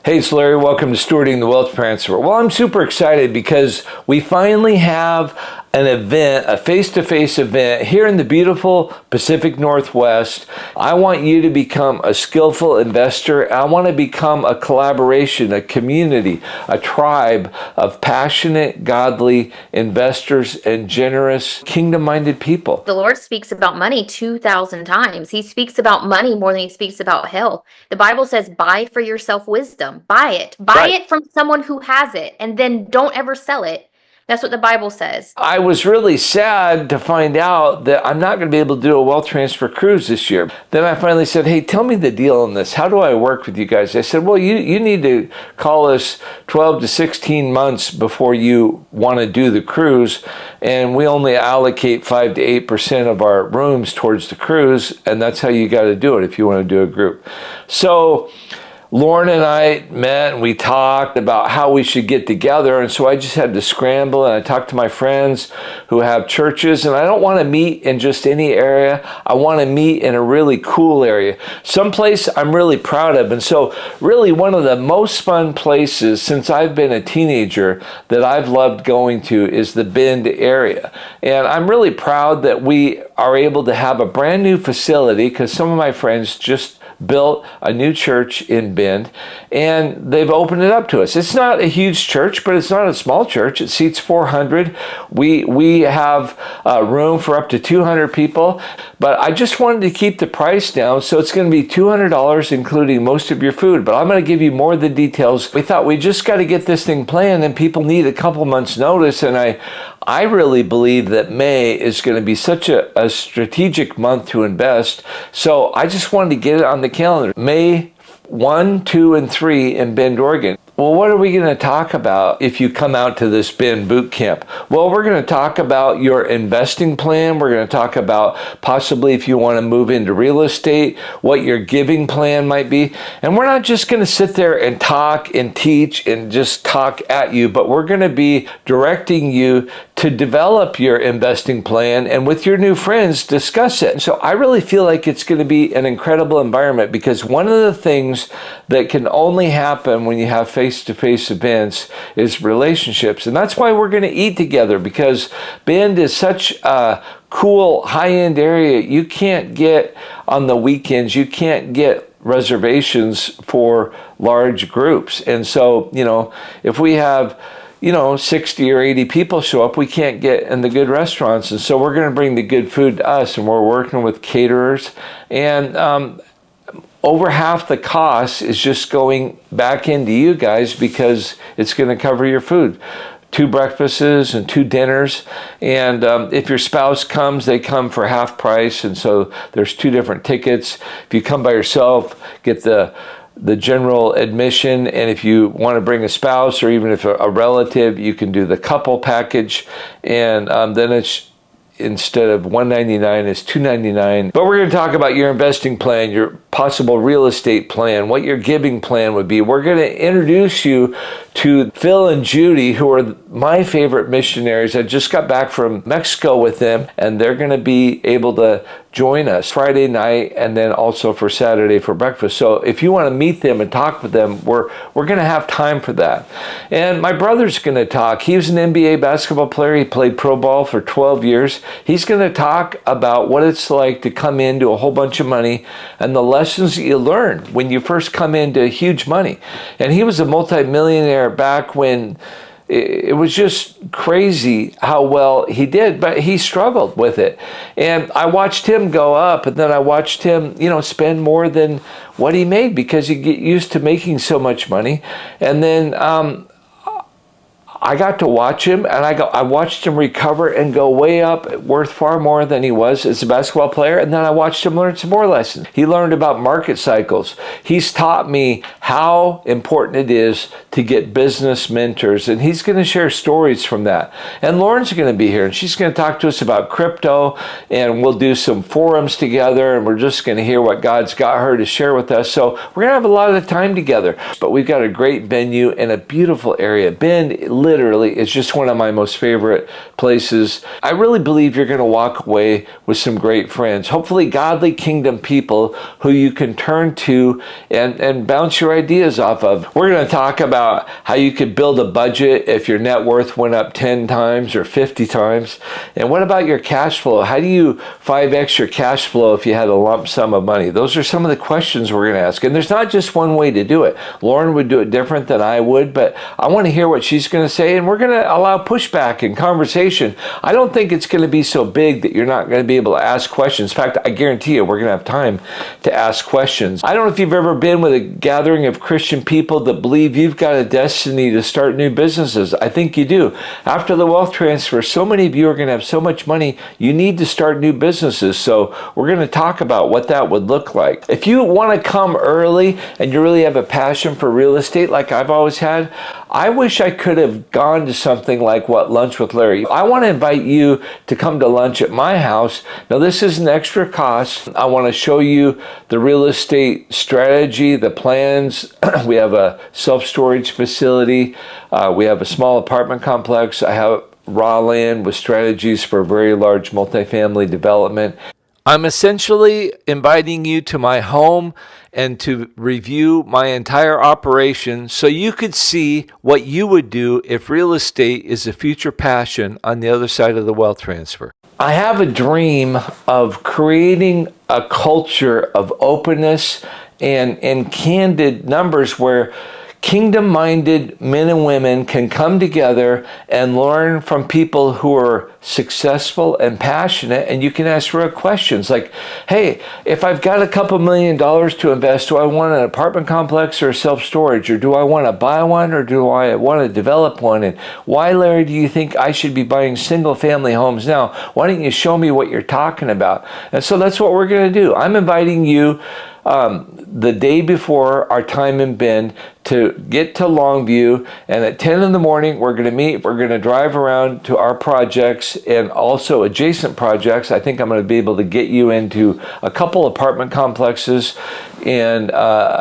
Hey, it's Larry. Welcome to Stewarding the Wealth Transfer. Well, I'm super excited because we finally have an event, a face-to-face event here in the beautiful Pacific Northwest. I want you to become a skillful investor. I want to become a collaboration, a community, a tribe of passionate, godly investors and generous, kingdom-minded people. The Lord speaks about money 2,000 times. He speaks about money more than he speaks about health. The Bible says, buy for yourself wisdom. Buy it. Buy Right. it from someone who has it, and then don't ever sell it. That's what the Bible says. I was really sad to find out that I'm not going to be able to do a wealth transfer cruise this year. Then I finally said, hey, tell me the deal on this. How do I work with you guys? They said, well, you need to call us 12 to 16 months before you want to do the cruise. And we only allocate 5 to 8% of our rooms towards the cruise. And that's how you got to do it if you want to do a group. So Lauren and I met and we talked about how we should get together. And so I just had to scramble and I talked to my friends who have churches. And I don't want to meet in just any area. I want to meet in a really cool area, someplace I'm really proud of. And so really one of the most fun places since I've been a teenager that I've loved going to is the Bend area. And I'm really proud that we are able to have a brand new facility because some of my friends just built a new church in Bend, and they've opened it up to us. It's not a huge church, but it's not a small church. It seats 400. We have room for up to 200 people, but I just wanted to keep the price down, so it's going to be $200, including most of your food, but I'm going to give you more of the details. We thought we just got to get this thing planned, and people need a couple months' notice, and I really believe that May is going to be such a strategic month to invest. So I just wanted to get it on the calendar. May 1, 2, and 3 in Bend, Oregon. Well, what are we going to talk about if you come out to this Bend Bootcamp? Well, we're going to talk about your investing plan. We're going to talk about possibly if you want to move into real estate, what your giving plan might be. And we're not just going to sit there and talk and teach and just talk at you, but we're going to be directing you to develop your investing plan and with your new friends discuss it. So I really feel like it's going to be an incredible environment because one of the things that can only happen when you have face-to-face events is relationships. And that's why we're going to eat together because Bend is such a cool high-end area. You can't get on the weekends, you can't get reservations for large groups. And so, if we have 60 or 80 people show up, we can't get in the good restaurants. And so we're going to bring the good food to us, and we're working with caterers. And over half the cost is just going back into you guys because it's going to cover your food. 2 breakfasts and 2 dinners. And if your spouse comes, they come for half price. And so there's 2 different tickets. If you come by yourself, get the general admission, and if you want to bring a spouse or even if a relative, you can do the couple package, and then it's instead of $199, it's $299. But we're going to talk about your investing plan, your possible real estate plan, what your giving plan would be. We're going to introduce you to Phil and Judy, who are my favorite missionaries. I just got back from Mexico with them, and they're going to be able to join us Friday night and then also for Saturday for breakfast. So if you want to meet them and talk with them, we're going to have time for that. And my brother's going to talk. He was an NBA basketball player. He played pro ball for 12 years. He's going to talk about what it's like to come into a whole bunch of money and the lessons that you learn when you first come into huge money. And he was a multimillionaire back when it was just crazy how well he did, but he struggled with it. And I watched him go up, and then I watched him, spend more than what he made because you get used to making so much money. And then I got to watch him, and I watched him recover and go way up, worth far more than he was as a basketball player. And then I watched him learn some more lessons. He learned about market cycles. He's taught me how important it is to get business mentors, and he's going to share stories from that. And Lauren's going to be here, and she's going to talk to us about crypto, and we'll do some forums together, and we're just going to hear what God's got her to share with us. So we're going to have a lot of time together. But we've got a great venue and a beautiful area. Bend literally, it's just one of my most favorite places. I really believe you're going to walk away with some great friends, hopefully godly kingdom people who you can turn to and bounce your ideas off of. We're going to talk about how you could build a budget if your net worth went up 10 times or 50 times. And what about your cash flow? How do you 5x your cash flow if you had a lump sum of money? Those are some of the questions we're going to ask. And there's not just one way to do it. Lauren would do it different than I would, but I want to hear what she's going to say, and we're going to allow pushback and conversation. I don't think it's going to be so big that you're not going to be able to ask questions. In fact, I guarantee you we're going to have time to ask questions. I don't know if you've ever been with a gathering of Christian people that believe you've got a destiny to start new businesses. I think you do. After the wealth transfer, so many of you are going to have so much money, you need to start new businesses. So we're going to talk about what that would look like. If you want to come early and you really have a passion for real estate like I've always had, I wish I could have gone to something like Lunch with Larry. I want to invite you to come to lunch at my house. Now, this is an extra cost. I want to show you the real estate strategy, the plans. We have a self-storage facility. We have a small apartment complex. I have raw land with strategies for very large multifamily development. I'm essentially inviting you to my home and to review my entire operation so you could see what you would do if real estate is a future passion on the other side of the wealth transfer. I have a dream of creating a culture of openness and candid numbers where kingdom-minded men and women can come together and learn from people who are successful and passionate, and you can ask real questions like, hey, if I've got a couple $1 million to invest, do I want an apartment complex or self-storage, or do I want to buy one, or do I want to develop one? And why, Larry, do you think I should be buying single-family homes now? Why don't you show me what you're talking about? And so that's what we're going to do. I'm inviting you the day before our time in Bend to get to Longview, and at 10 in the morning we're going to meet. We're going to drive around to our projects and also adjacent projects. I think I'm going to be able to get you into a couple apartment complexes and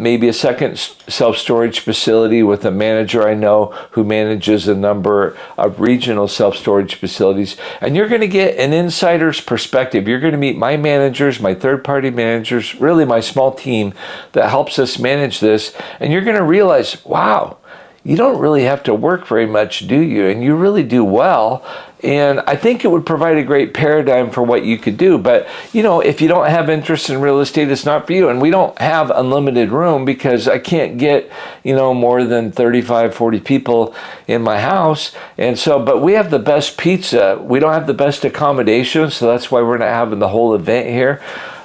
maybe a second self-storage facility with a manager I know who manages a number of regional self-storage facilities. And you're going to get an insider's perspective. You're going to meet my managers, my third-party managers, really my small team that helps us manage this. And you're going to realize, wow, you don't really have to work very much, do you? And you really do well. And I think it would provide a great paradigm for what you could do. But, you know, if you don't have interest in real estate, it's not for you. And we don't have unlimited room because I can't get, you know, more than 35, 40 people in my house. And so, but we have the best pizza. We don't have the best accommodations. So that's why we're not having the whole event here.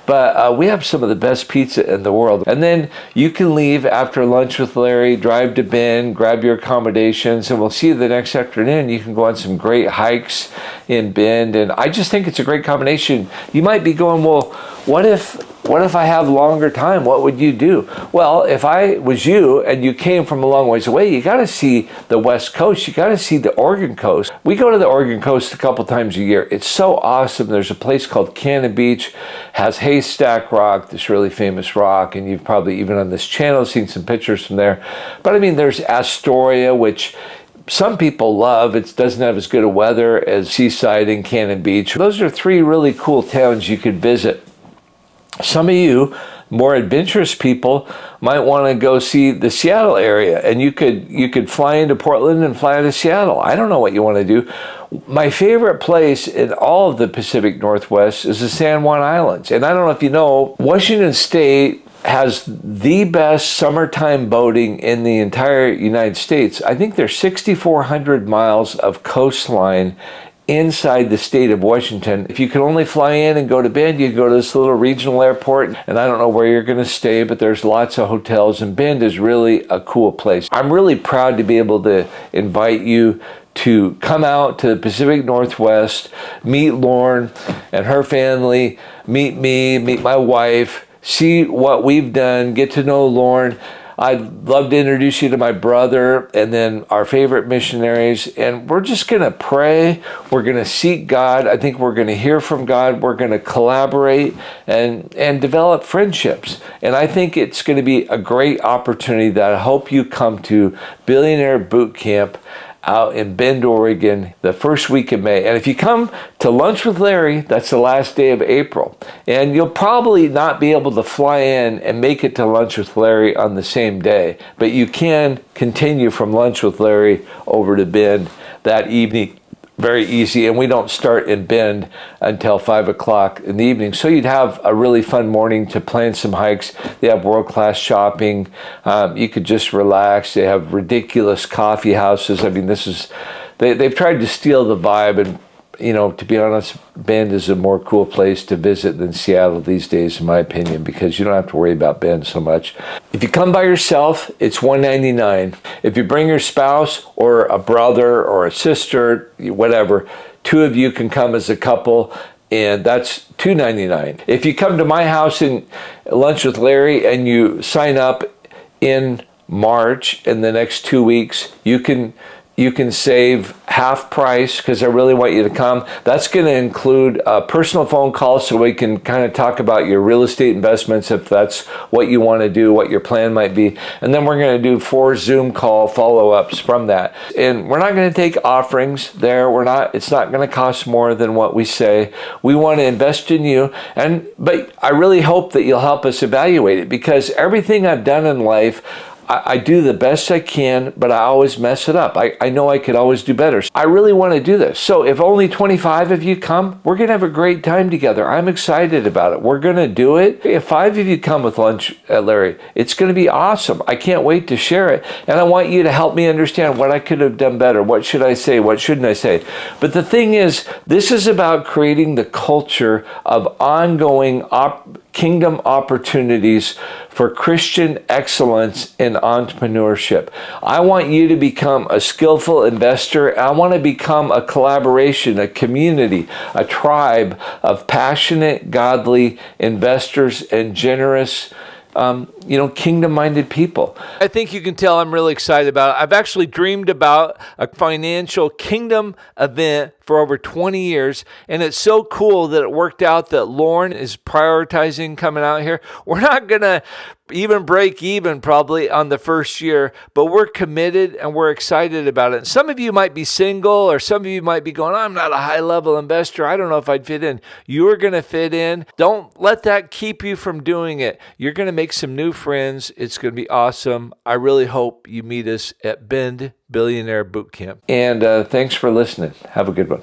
But we have some of the best pizza in the world. And then you can leave after lunch with Larry, drive to Bend, grab your accommodations, and we'll see you the next afternoon. You can go on some great hikes in Bend. And I just think it's a great combination. You might be going, well, what if I have longer time? What would you do? Well, if I was you and you came from a long ways away, you got to see the West Coast. You got to see the Oregon coast. We go to the Oregon coast a couple times a year. It's so awesome. There's a place called Cannon Beach, has Haystack Rock, this really famous rock, and you've probably even on this channel seen some pictures from there. But I mean, there's Astoria, which some people love. It doesn't have as good a weather as Seaside and Cannon Beach. Those are three really cool towns you could visit. Some of you more adventurous people might want to go see the Seattle area, and you could fly into Portland and fly to Seattle. I don't know what you want to do. My favorite place in all of the Pacific Northwest is the San Juan Islands. And I don't know if you know, Washington State has the best summertime boating in the entire United States. I think there's 6,400 miles of coastline inside the state of Washington. If you could only fly in and go to Bend, you go to this little regional airport, and I don't know where you're going to stay, but there's lots of hotels, and Bend is really a cool place. I'm really proud to be able to invite you to come out to the Pacific Northwest, meet Lauren and her family, meet me, meet my wife, see what we've done, get to know Lauren. I'd love to introduce you to my brother and then our favorite missionaries. And we're just going to pray. We're going to seek God. I think we're going to hear from God. We're going to collaborate and develop friendships. And I think it's going to be a great opportunity that I hope you come to Billionaire Bootcamp out in Bend, Oregon, the first week of May. And if you come to Lunch with Larry, that's the last day of April. And you'll probably not be able to fly in and make it to Lunch with Larry on the same day, but you can continue from Lunch with Larry over to Bend that evening. Very easy, and we don't start in Bend until 5 o'clock in the evening. So you'd have a really fun morning to plan some hikes. They have world-class shopping. You could just relax. They have ridiculous coffee houses. I mean, they've tried to steal the vibe, and to be honest, Bend is a more cool place to visit than Seattle these days, in my opinion, because you don't have to worry about Bend so much. If you come by yourself, it's $199. If you bring your spouse or a brother or a sister, whatever, two of you can come as a couple, and that's $299. If you come to my house in Lunch with Larry and you sign up in March in the next 2 weeks, you can save half price, because I really want you to come. That's going to include a personal phone call so we can kind of talk about your real estate investments, if that's what you want to do, what your plan might be. And then we're going to do 4 Zoom call follow-ups from that. And we're not going to take offerings there. It's not going to cost more than what we say. We want to invest in you. But I really hope that you'll help us evaluate it, because everything I've done in life, I do the best I can, but I always mess it up. I know I could always do better. I really want to do this. So if only 25 of you come, we're going to have a great time together. I'm excited about it. We're going to do it. If 5 of you come with Lunch at Larry, it's going to be awesome. I can't wait to share it. And I want you to help me understand what I could have done better. What should I say? What shouldn't I say? But the thing is, this is about creating the culture of ongoing kingdom opportunities for Christian excellence in entrepreneurship. I want you to become a skillful investor. I want to become a collaboration, a community, a tribe of passionate, godly investors and generous, kingdom-minded people. I think you can tell I'm really excited about it. I've actually dreamed about a financial kingdom event for over 20 years, and it's so cool that it worked out that Lauren is prioritizing coming out here. We're not going to even break even probably on the first year, but we're committed and we're excited about it. And some of you might be single, or some of you might be going, I'm not a high-level investor. I don't know if I'd fit in. You're going to fit in. Don't let that keep you from doing it. You're going to make some new friends. It's going to be awesome. I really hope you meet us at Bend Billionaire Bootcamp. And thanks for listening. Have a good one.